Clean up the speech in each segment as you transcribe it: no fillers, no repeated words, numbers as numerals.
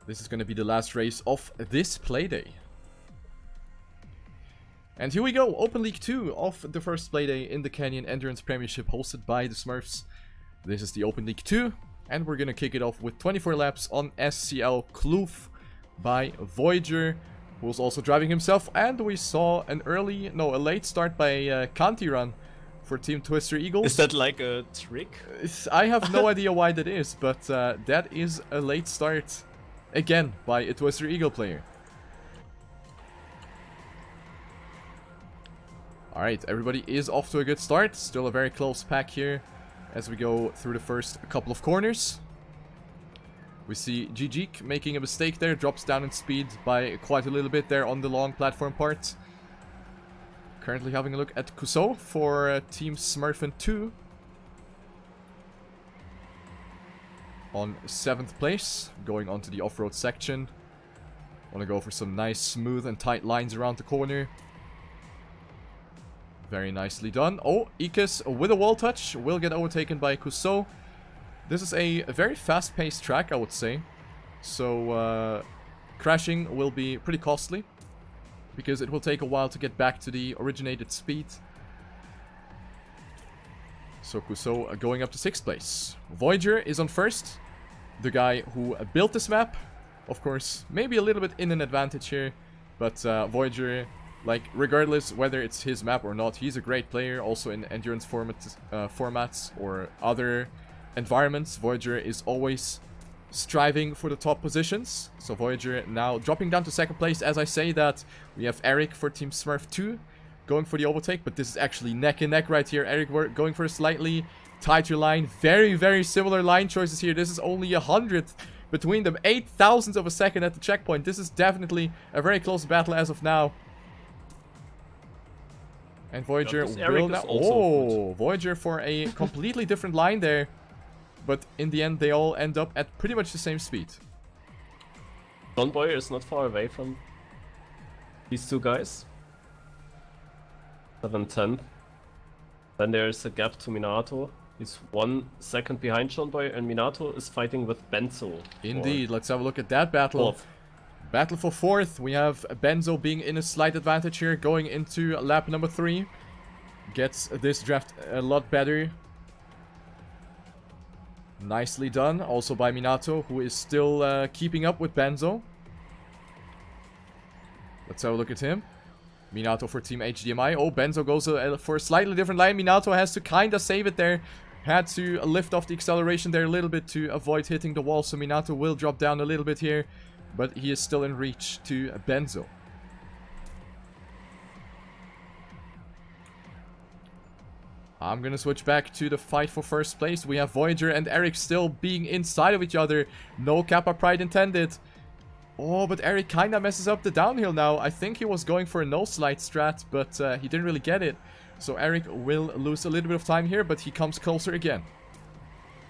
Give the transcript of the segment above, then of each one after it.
This is going to be the last race of this Playday. And here we go, Open League 2 of the first Playday in the Canyon Endurance Premiership hosted by the Smurfs. This is the Open League 2, and we're going to kick it off with 24 laps on SCL Kloof by Voyager, who's also driving himself. And we saw a late start by Kantiran for Team Twister Eagles. Is that like a trick? I have no idea why that is, but that is a late start again by a Twister Eagle player. Alright, everybody is off to a good start. Still a very close pack here as we go through the first couple of corners. We see Gijik making a mistake there, drops down in speed by quite a little bit there on the long platform part. Currently having a look at Kuso for Team Smurfin 2. On 7th place, going on to the off-road section. Want to go for some nice, smooth and tight lines around the corner. Very nicely done. Oh, Ikes with a wall touch will get overtaken by Kuso. This is a very fast-paced track, I would say. So, crashing will be pretty costly, because it will take a while to get back to the originated speed. So Kuso going up to 6th place. Voyager is on 1st. The guy who built this map. Of course, maybe a little bit in an advantage here. But Voyager, like, regardless whether it's his map or not, he's a great player. Also in endurance formats or other environments, Voyager is always striving for the top positions. So Voyager now dropping down to 2nd place. As I say that, we have Eric for Team Smurf 2 going for the overtake, but this is actually neck and neck right here. Eric going for a slightly tighter line. Very, very similar line choices here. This is only 100th between them. 8,000ths of a second at the checkpoint. This is definitely a very close battle as of now. And Voyager will now... Oh, Voyager for a completely different line there. But in the end, they all end up at pretty much the same speed. John Boy is not far away from these two guys. 7-10. Then there's a gap to Minato. He's 1 second behind John Boy, and Minato is fighting with Benzo. Indeed, let's have a look at that battle. Battle for 4th. We have Benzo being in a slight advantage here, going into lap number 3. Gets this draft a lot better. Nicely done, also by Minato, who is still keeping up with Benzo. Let's have a look at him. Minato for Team HDMI. Oh, Benzo goes for a slightly different line. Minato has to kind of save it there. Had to lift off the acceleration there a little bit to avoid hitting the wall. So Minato will drop down a little bit here. But he is still in reach to Benzo. I'm gonna switch back to the fight for 1st place. We have Voyager and Eric still being inside of each other. No Kappa Pride intended. Oh, but Eric kinda messes up the downhill now. I think he was going for a no-slide strat, but he didn't really get it. So Eric will lose a little bit of time here, but he comes closer again.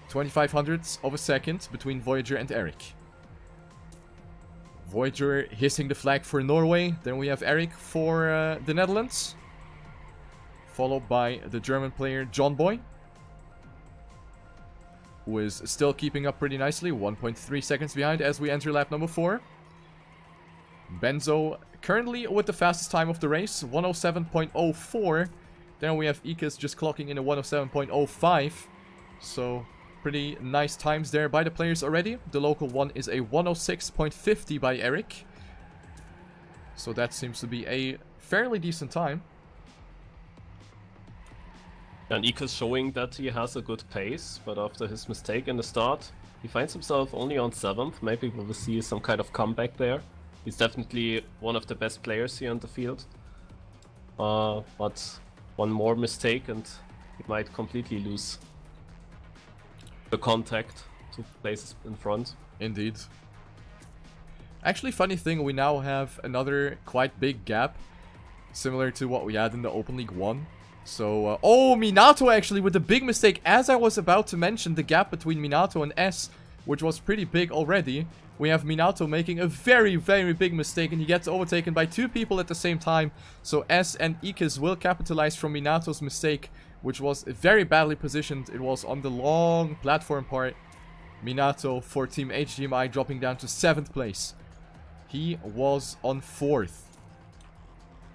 2500ths of a second between Voyager and Eric. Voyager hissing the flag for Norway. Then we have Eric for the Netherlands. Followed by the German player John Boy, who is still keeping up pretty nicely. 1.3 seconds behind as we enter lap number 4. Benzo currently with the fastest time of the race, 107.04. Then we have Ikes just clocking in a 107.05. So pretty nice times there by the players already. The local one is a 106.50 by Eric. So that seems to be a fairly decent time. And Ikes showing that he has a good pace, but after his mistake in the start, he finds himself only on 7th. Maybe we will see some kind of comeback there. He's definitely one of the best players here on the field. But one more mistake and he might completely lose the contact to places in front. Indeed. Actually, funny thing, we now have another quite big gap, similar to what we had in the Open League 1. So, oh, Minato actually with a big mistake. As I was about to mention the gap between Minato and S, which was pretty big already, we have Minato making a very, very big mistake, and he gets overtaken by 2 people at the same time. So S and Ikes will capitalize from Minato's mistake, which was very badly positioned. It was on the long platform part. Minato for Team HDMI dropping down to 7th place. He was on 4th.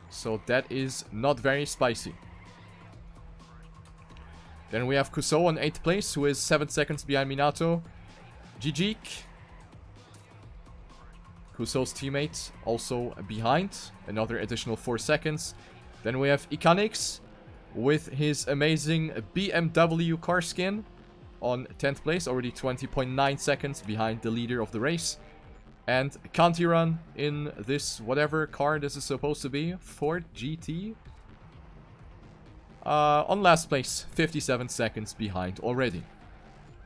So that is not very spicy. Then we have Kuso on 8th place, who is 7 seconds behind Minato. Jijik, Kuso's teammate, also behind. Another additional 4 seconds. Then we have Ikanix with his amazing BMW car skin on 10th place, already 20.9 seconds behind the leader of the race. And Kantiran in this whatever car this is supposed to be, Ford GT. On last place, 57 seconds behind already.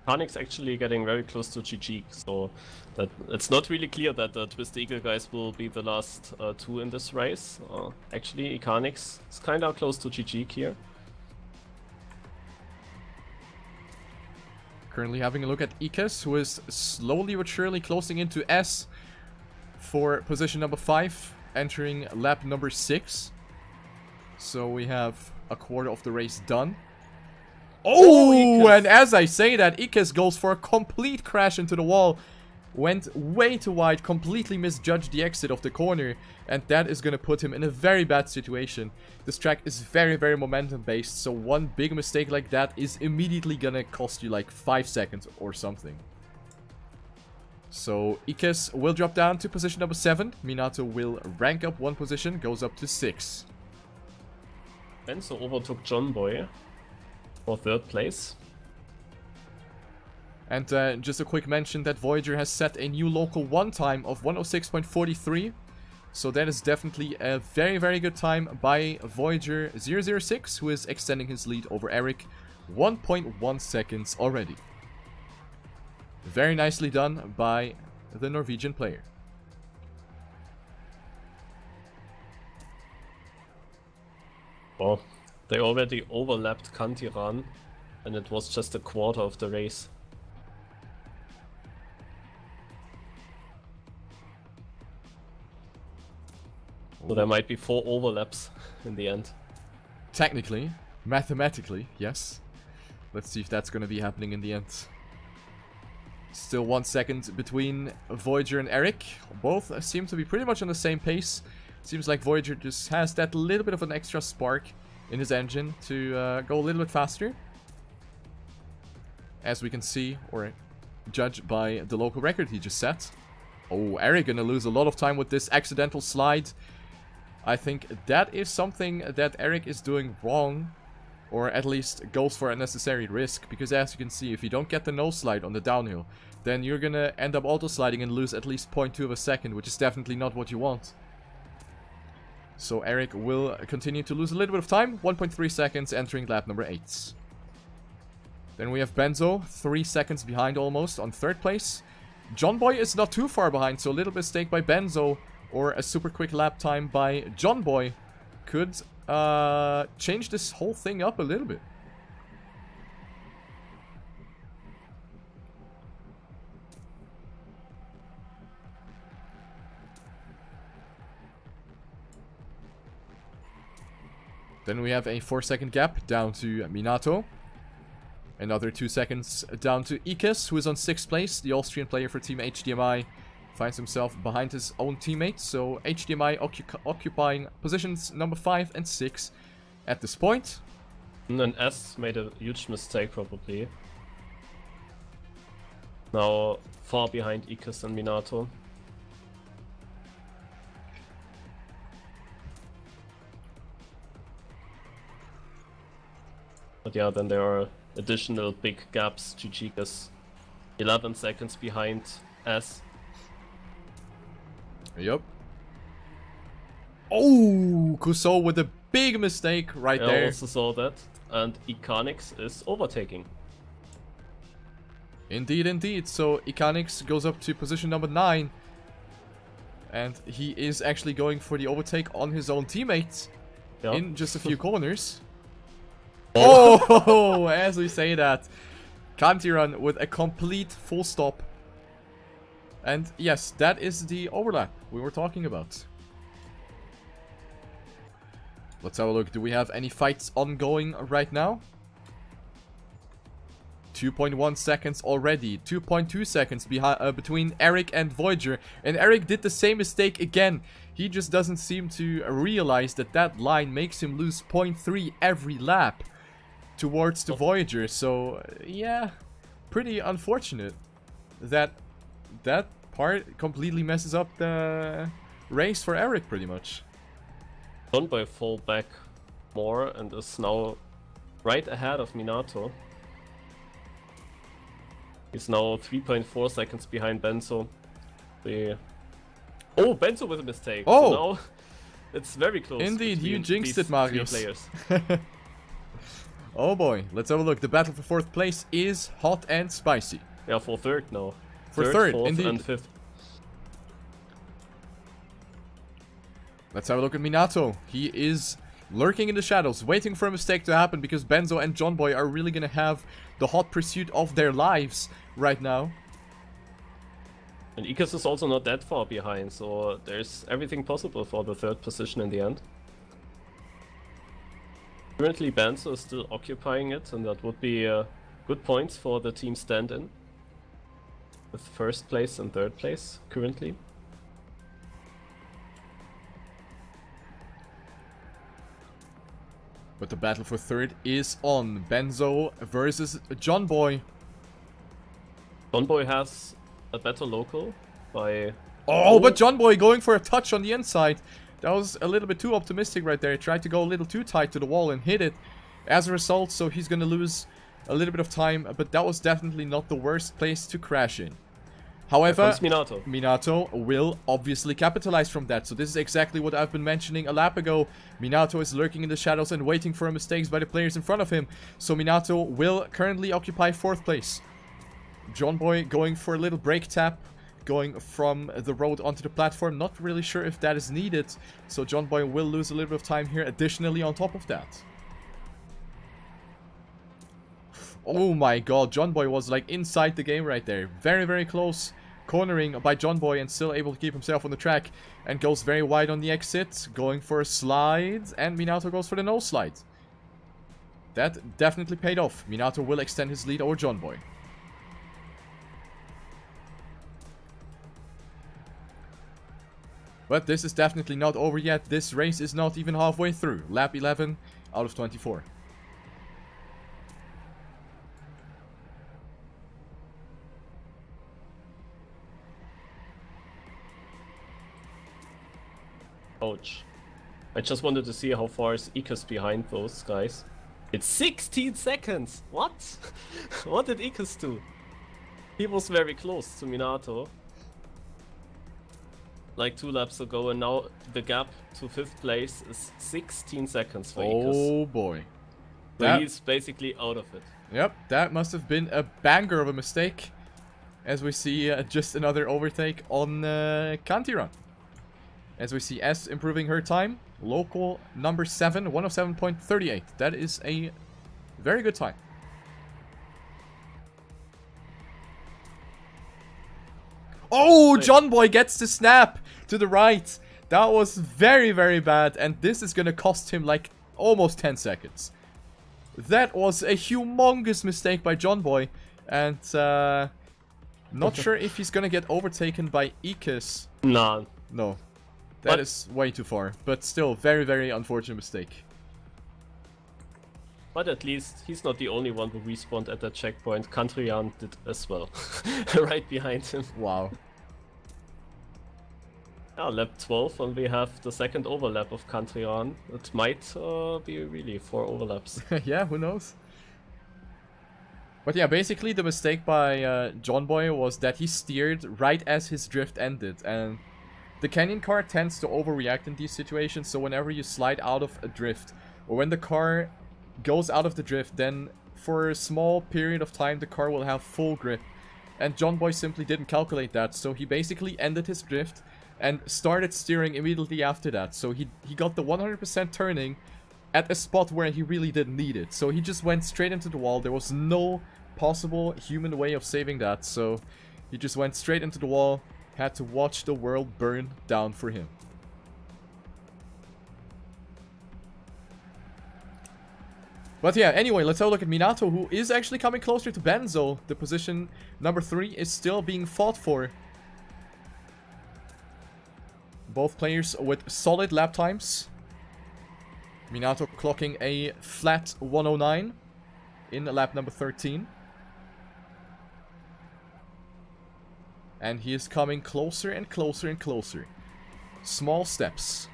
Panic's actually getting very close to GG, so that it's not really clear that the Twist Eagle guys will be the last 2 in this race. Actually, Icanix is kind of close to GG here. Currently having a look at Ikes, who is slowly but surely closing into S for position number 5, entering lap number 6. So we have a quarter of the race done. Oh, and as I say that, Ikes goes for a complete crash into the wall. Went way too wide, completely misjudged the exit of the corner, and that is going to put him in a very bad situation. This track is very, very momentum based, so one big mistake like that is immediately going to cost you like 5 seconds or something. So Ikes will drop down to position number 7. Minato will rank up 1 position, goes up to 6. Benzo overtook John Boy for 3rd place. And just a quick mention that Voyager has set a new local 1 time of 106.43. So that is definitely a very, very good time by Voyager 006, who is extending his lead over Eric 1.1 seconds already. Very nicely done by the Norwegian player. Well, they already overlapped Kantiran, and it was just a quarter of the race. So there might be 4 overlaps in the end. Technically, mathematically, yes. Let's see if that's going to be happening in the end. Still 1 second between Voyager and Eric. Both seem to be pretty much on the same pace. Seems like Voyager just has that little bit of an extra spark in his engine to go a little bit faster. As we can see, or judge by the local record he just set. Oh, Eric gonna lose a lot of time with this accidental slide. I think that is something that Eric is doing wrong, or at least goes for unnecessary risk, because as you can see, if you don't get the nose slide on the downhill, then you're gonna end up auto sliding and lose at least 0.2 of a second, which is definitely not what you want. So Eric will continue to lose a little bit of time, 1.3 seconds entering lap number 8. Then we have Benzo, 3 seconds behind almost on 3rd place. John Boy is not too far behind, so a little mistake by Benzo or a super quick lap time by John Boy could change this whole thing up a little bit. Then we have a 4-second gap down to Minato. Another 2 seconds down to Ikes, who is on 6th place. The Austrian player for Team HDMI finds himself behind his own teammate. So HDMI occupying positions number 5 and 6 at this point. And then S made a huge mistake probably. Now far behind Ikes and Minato. But yeah, then there are additional big gaps. GG is 11 seconds behind S. Yep. Oh, Kuso with a big mistake right there. I also saw that. And Icanix is overtaking. Indeed, indeed. So Icanix goes up to position number 9. And he is actually going for the overtake on his own teammate in just a few corners. Oh, as we say that, Kantiran with a complete full stop. And yes, that is the overlap we were talking about. Let's have a look. Do we have any fights ongoing right now? 2.1 seconds already. 2.2 seconds between Eric and Voyager. And Eric did the same mistake again. He just doesn't seem to realize that that line makes him lose 0.3 every lap towards the Voyager. So, yeah, pretty unfortunate that that part completely messes up the race for Eric, pretty much. Jonboy fall back more and is now right ahead of Minato. He's now 3.4 seconds behind Benzo. Oh, Benzo with a mistake. Oh! So now it's very close. Indeed, you jinxed it, Marius. Players. Oh boy, let's have a look. The battle for 4th place is hot and spicy. Yeah, for 3rd now. For 3rd, 4th, indeed. and 5th. Let's have a look at Minato. He is lurking in the shadows, waiting for a mistake to happen because Benzo and Jonboy are really gonna have the hot pursuit of their lives right now. And Ikas is also not that far behind, so there's everything possible for the 3rd position in the end. Currently Benzo is still occupying it, and that would be good points for the team stand-in. With 1st place and 3rd place currently. But the battle for 3rd is on. Benzo versus Jonboy. Jonboy has a better local by... Oh, but Jonboy going for a touch on the inside. That was a little bit too optimistic right there. He tried to go a little too tight to the wall and hit it. As a result, so he's gonna lose a little bit of time. But that was definitely not the worst place to crash in. However, Minato will obviously capitalize from that. So this is exactly what I've been mentioning a lap ago. Minato is lurking in the shadows and waiting for mistakes by the players in front of him. So Minato will currently occupy 4th place. Jonboy going for a little brake tap, going from the road onto the platform. Not really sure if that is needed. So Jonboy will lose a little bit of time here additionally on top of that. Oh my god, Jonboy was like inside the game right there. Very, very close cornering by Jonboy and still able to keep himself on the track. And goes very wide on the exit, going for a slide. And Minato goes for the no slide. That definitely paid off. Minato will extend his lead over Jonboy. But this is definitely not over yet. This race is not even halfway through. Lap 11 out of 24. Ouch. I just wanted to see how far is Ikas behind those guys. It's 16 seconds! What? What did Ikas do? He was very close to Minato. Like 2 laps ago, and now the gap to 5th place is 16 seconds for Ikas. Oh boy. So he's basically out of it. Yep, that must have been a banger of a mistake. As we see just another overtake on Kantiran. As we see S improving her time. Local number 7, 107.38. That is a very good time. Oh, Jonboy gets the snap to the right. That was very, very bad. And this is going to cost him like almost 10 seconds. That was a humongous mistake by Jonboy. And not sure if he's going to get overtaken by Ikas. Nah. No. That is way too far. But still, very, very unfortunate mistake. But at least he's not the only one who respawned at that checkpoint. Kantrian did as well. Right behind him. Wow. Yeah, lap 12 and we have the second overlap of Kantrian. It might be really 4 overlaps. Yeah, who knows? But yeah, basically the mistake by Jonboy was that he steered right as his drift ended. And the Canyon car tends to overreact in these situations. So whenever you slide out of a drift, or when the car goes out of the drift, then for a small period of time the car will have full grip. And Jonboy simply didn't calculate that, so he basically ended his drift and started steering immediately after that. So he got the 100% turning at a spot where he really didn't need it. So he just went straight into the wall. There was no possible human way of saving that, so he just went straight into the wall, had to watch the world burn down for him. But yeah, anyway, let's have a look at Minato, who is actually coming closer to Benzo. The position number 3 is still being fought for. Both players with solid lap times. Minato clocking a flat 109 in lap number 13. And he is coming closer and closer and closer. Small steps.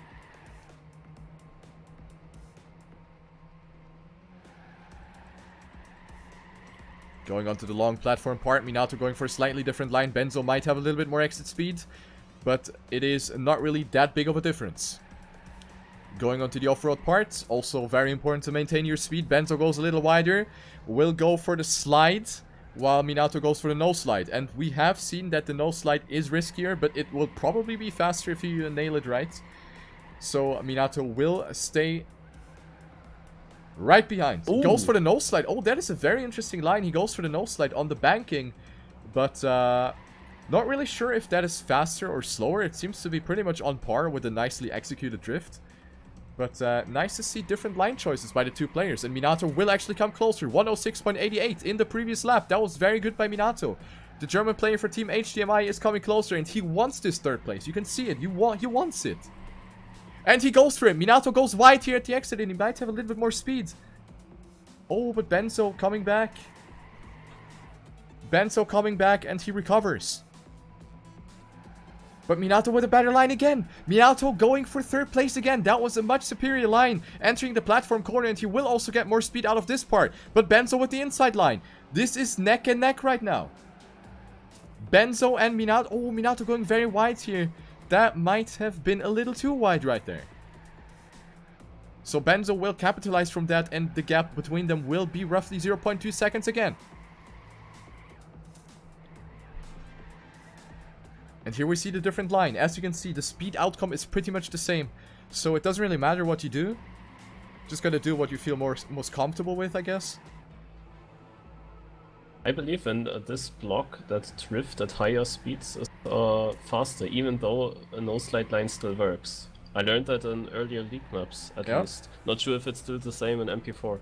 Going onto the long platform part, Minato going for a slightly different line. Benzo might have a little bit more exit speed, but it is not really that big of a difference. Going onto the off-road part, also very important to maintain your speed. Benzo goes a little wider, will go for the slide, while Minato goes for the no slide. And we have seen that the no slide is riskier, but it will probably be faster if you nail it right. So Minato will stay right behind. Ooh. Goes for the no slide. Oh, that is a very interesting line. He goes for the no slide on the banking, but not really sure if that is faster or slower. It seems to be pretty much on par with a nicely executed drift. But nice to see different line choices by the two players. And Minato will actually come closer. 106.88 in the previous lap. That was very good by Minato. The German player for Team HDMI is coming closer, and he wants this third place. You can see it. He wants it. And he goes for it. Minato goes wide here at the exit, and he might have a little bit more speed. Oh, but Benzo coming back. Benzo coming back, and he recovers. But Minato with a better line again. Minato going for third place again. That was a much superior line. Entering the platform corner, and he will also get more speed out of this part. But Benzo with the inside line. This is neck and neck right now. Benzo and Minato. Oh, Minato going very wide here. That might have been a little too wide right there. So Benzo will capitalize from that, and the gap between them will be roughly 0.2 seconds again. And here we see the different line. As you can see, the speed outcome is pretty much the same. So it doesn't really matter what you do. Just gotta do what you feel most comfortable with, I guess. I believe in this block that drift at higher speeds is faster, even though a no-slide line still works. I learned that in earlier league maps, at least. Not sure if it's still the same in MP4.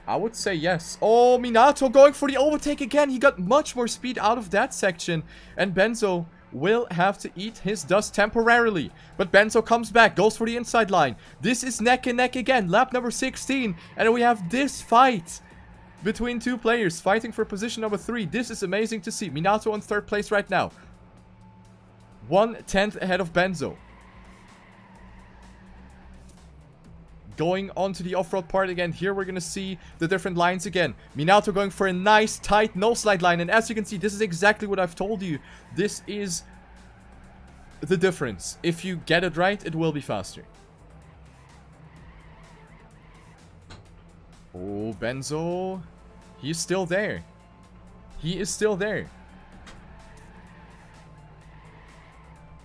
I would say yes. Oh, Minato going for the overtake again. He got much more speed out of that section. And Benzo will have to eat his dust temporarily. But Benzo comes back, goes for the inside line. This is neck and neck again. Lap number 16. And we have this fight between two players fighting for position number 3. This is amazing to see. Minato on third place right now. 1/10 ahead of Benzo. Going on to the off-road part again. Here we're going to see the different lines again. Minato going for a nice, tight, no-slide line. And as you can see, this is exactly what I've told you. This is the difference. If you get it right, it will be faster. Oh, Benzo. He's still there. He is still there.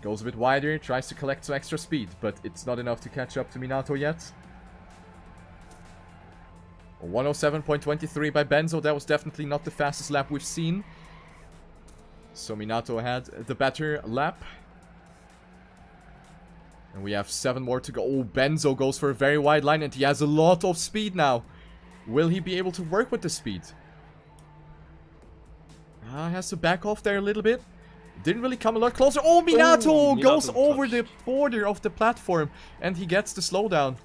Goes a bit wider. Tries to collect some extra speed. But it's not enough to catch up to Minato yet. 107.23 by Benzo. That was definitely not the fastest lap we've seen. So Minato had the better lap. And we have 7 more to go. Oh, Benzo goes for a very wide line, and he has a lot of speed now. Will he be able to work with the speed? Has to back off there a little bit. Didn't really come a lot closer. Oh, Minato goes over the border of the platform, and he gets the slowdown.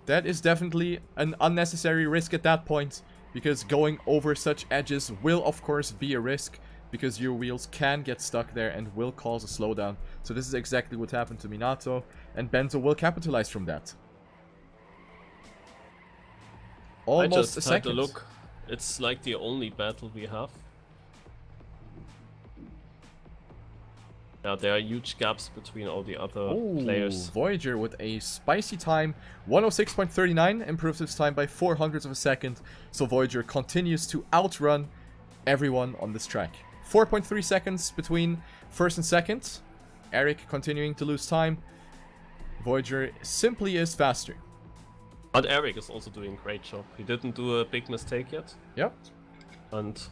That is definitely an unnecessary risk at that point, because going over such edges will of course be a risk, because your wheels can get stuck there and will cause a slowdown. So this is exactly what happened to Minato, and Benzo will capitalize from that. Almost a second. I just had a look. It's like the only battle we have. Yeah, there are huge gaps between all the other players. Voyager with a spicy time. 106.39 improves his time by 0.04 of a second. So Voyager continues to outrun everyone on this track. 4.3 seconds between first and second. Eric continuing to lose time. Voyager simply is faster. But Eric is also doing a great job. He didn't do a big mistake yet. Yep. And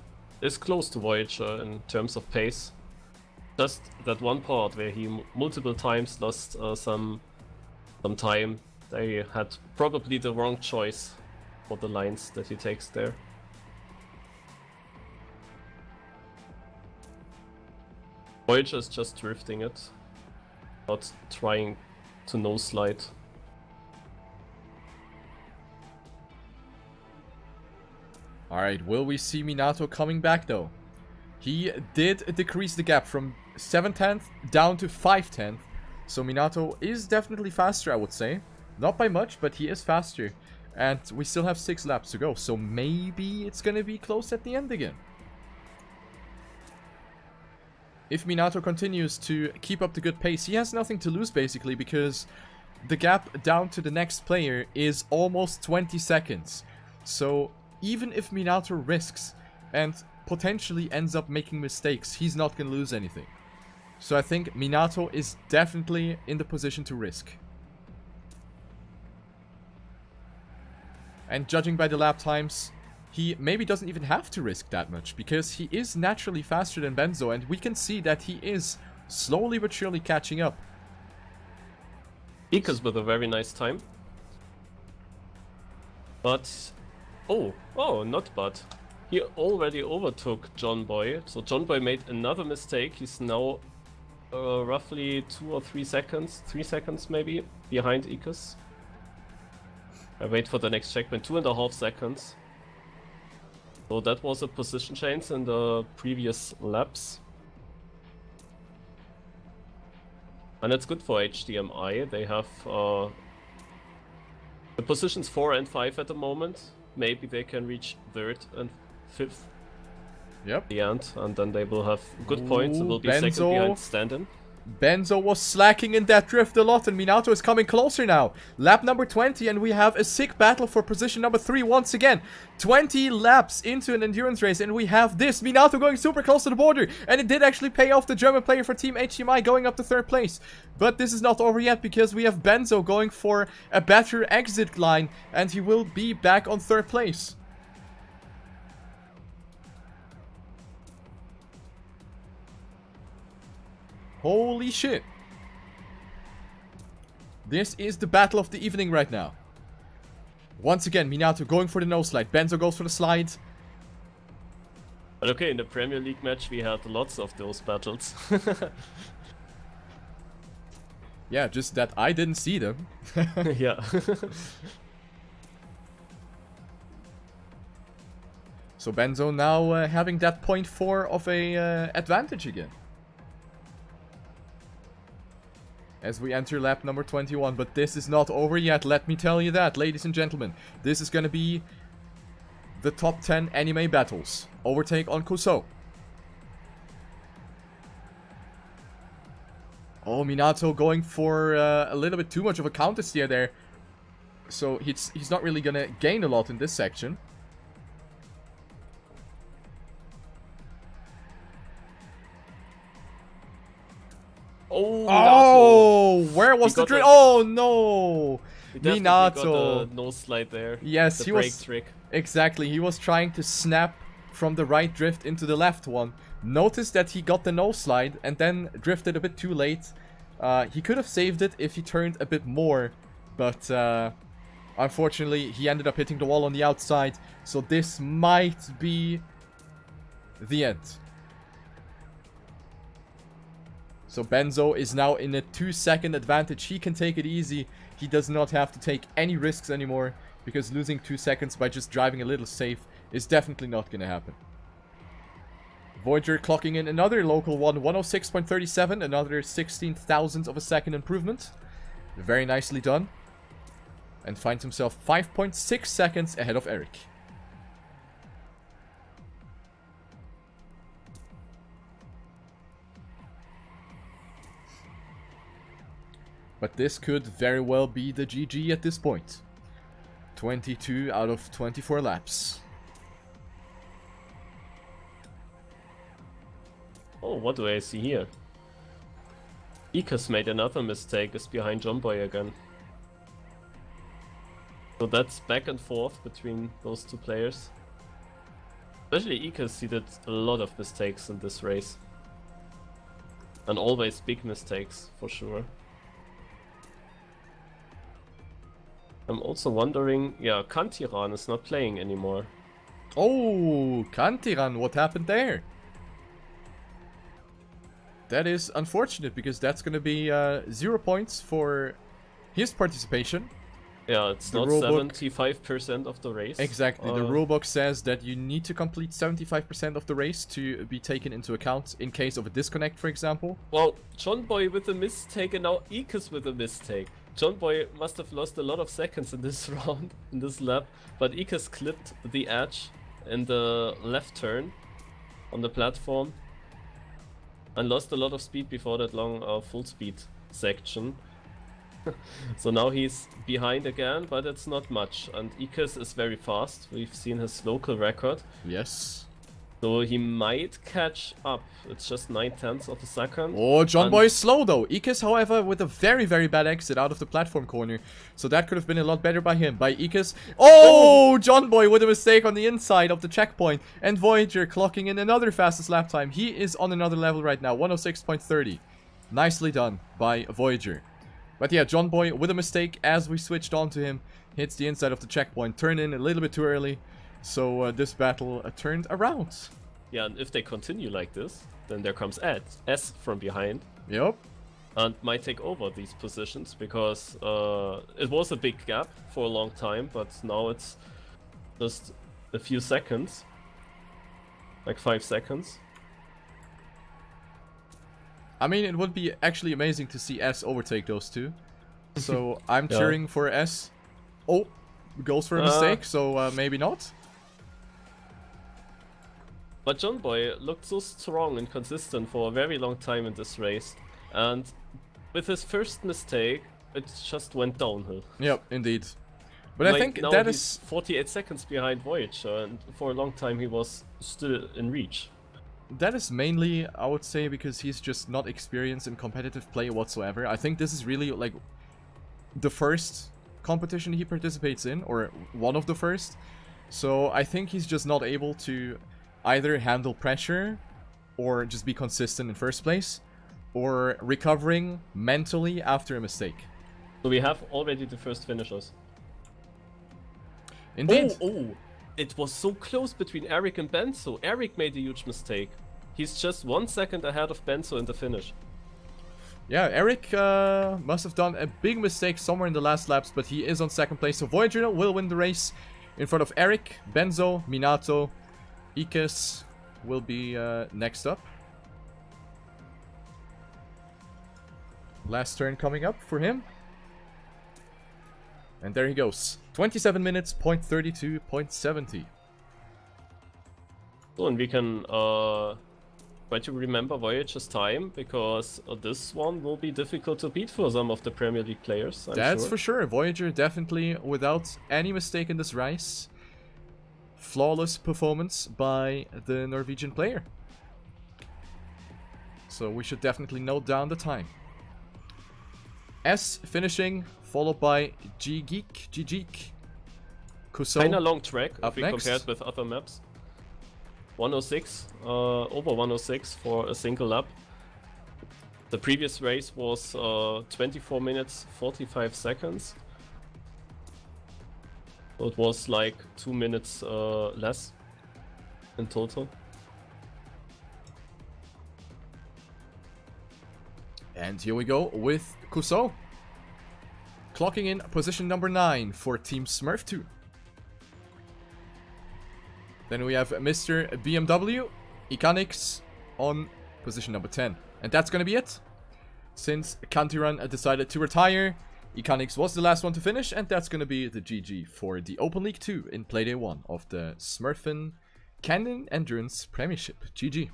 is close to Voyager in terms of pace. Just that one part where he multiple times lost some time They had probably the wrong choice for the lines that he takes there. Voyager's just drifting it, not trying to no-slide. Alright, will we see Minato coming back though? He did decrease the gap from 7/10 down to 5/10. So Minato is definitely faster, I would say. Not by much, but he is faster. And we still have 6 laps to go, so maybe it's gonna be close at the end again. If Minato continues to keep up the good pace, he has nothing to lose basically, because the gap down to the next player is almost 20 seconds. So even if Minato risks and potentially ends up making mistakes, he's not gonna lose anything. So I think Minato is definitely in the position to risk. And judging by the lap times, he maybe doesn't even have to risk that much, because he is naturally faster than Benzo, and we can see that he is slowly but surely catching up. Ikas with a very nice time. But... oh, not bad. He already overtook John Boy, so John Boy made another mistake. He's now roughly 2 or 3 seconds, 3 seconds maybe, behind Ikas. I wait for the next checkpoint, 2.5 seconds. So that was a position change in the previous laps. And it's good for HDMI. They have the positions 4 and 5 at the moment. Maybe they can reach 3rd and 5th. Yep. At the end, and then they will have good points and will be Benzo. second behind Stand-in. Benzo was slacking in that drift a lot, and Minato is coming closer now. Lap number 20, and we have a sick battle for position number 3 once again. 20 laps into an endurance race, and we have this. Minato going super close to the border, and it did actually pay off the German player for Team HDMI going up to 3rd place. But this is not over yet, because we have Benzo going for a better exit line, and he will be back on 3rd place. Holy shit. This is the battle of the evening right now. Once again, Minato going for the no slide. Benzo goes for the slide. But okay, in the Premier League match we had lots of those battles. Yeah, just that I didn't see them. Yeah. So Benzo now having that 0.4 of a advantage again. As we enter lap number 21, but this is not over yet, let me tell you that, ladies and gentlemen. This is gonna be the top 10 anime battles. Overtake on Kusou. Oh, Minato going for a little bit too much of a counter steer there. So he's not really gonna gain a lot in this section. Oh, where was the drift? Oh no! Minato got a no slide there. Yes, he was trick. Exactly. He was trying to snap from the right drift into the left one. Noticed that he got the no slide and then drifted a bit too late. He could have saved it if he turned a bit more, but unfortunately he ended up hitting the wall on the outside. So this might be the end. So Benzo is now in a 2-second advantage. He can take it easy. He does not have to take any risks anymore, because losing 2 seconds by just driving a little safe is definitely not going to happen. Voyager clocking in another local one, 106.37, another 16,000th of a second improvement. Very nicely done. And finds himself 5.6 seconds ahead of Eric. But this could very well be the GG at this point. 22 out of 24 laps. Oh, what do I see here? Ikas made another mistake, is behind John Boy again. So that's back and forth between those two players. Especially Ikas, he did a lot of mistakes in this race. And always big mistakes, for sure. I'm also wondering, yeah, Kantiran is not playing anymore. Oh, Kantiran, what happened there? That is unfortunate, because that's going to be 0 points for his participation. Yeah, it's not 75% of the race. Exactly, the rulebook says that you need to complete 75% of the race to be taken into account in case of a disconnect, for example. Well, John Boy with a mistake and now Ikas with a mistake. John Boy must have lost a lot of seconds in this round, in this lap, but Ikas clipped the edge in the left turn on the platform and lost a lot of speed before that long full speed section. So now he's behind again, but it's not much. And Ikas is very fast. We've seen his local record. Yes. So he might catch up. It's just 9/10 of a second. Oh, John Boy is slow though. Ikas, however, with a very, very bad exit out of the platform corner. So that could have been a lot better by him. By Ikas. Oh, John Boy with a mistake on the inside of the checkpoint. And Voyager clocking in another fastest lap time. He is on another level right now. 106.30. Nicely done by Voyager. But yeah, John Boy with a mistake as we switched on to him. Hits the inside of the checkpoint. Turned in a little bit too early. So this battle turned around. Yeah, and if they continue like this, then there comes S from behind. Yep. And might take over these positions, because it was a big gap for a long time, but now it's just a few seconds. Like 5 seconds. I mean, it would be actually amazing to see S overtake those two. So I'm cheering for S. Oh, goes for a mistake, so maybe not. But John Boy looked so strong and consistent for a very long time in this race. And with his first mistake, it just went downhill. Yep, indeed. But like, I think now that he's is 48 seconds behind Voyager, and for a long time he was still in reach. that is mainly, I would say, because he's just not experienced in competitive play whatsoever. I think this is really like the first competition he participates in, or one of the first. So I think he's just not able to either handle pressure or just be consistent in first place, or recovering mentally after a mistake. So we have already the first finishers. Indeed. Oh, it was so close between Eric and Benzo. Eric made a huge mistake. He's just 1 second ahead of Benzo in the finish. Yeah, Eric must have done a big mistake somewhere in the last laps, but he is on second place. So Voyager will win the race in front of Eric, Benzo, Minato. Ikas will be next up. Last turn coming up for him. And there he goes. 27 minutes, 0.32, 0.70. So, and we can try to remember Voyager's time, because this one will be difficult to beat for some of the Premier League players, That's for sure. Voyager definitely without any mistake in this race. Flawless performance by the Norwegian player. So we should definitely note down the time. S finishing, followed by G-Geek, Kuso. Kinda long track if we next. compared with other maps. 106, over 106 for a single lap. The previous race was 24 minutes 45 seconds. So it was like 2 minutes less in total. And here we go with Kuso. Clocking in position number 9 for Team Smurf 2. Then we have Mr. BMW, Icanix, on position number 10. And that's gonna be it. Since Kantiran decided to retire, Icanix was the last one to finish, and that's gonna be the GG for the Open League 2 in Playday 1 of the Smurfin Canyon Endurance Premiership. GG.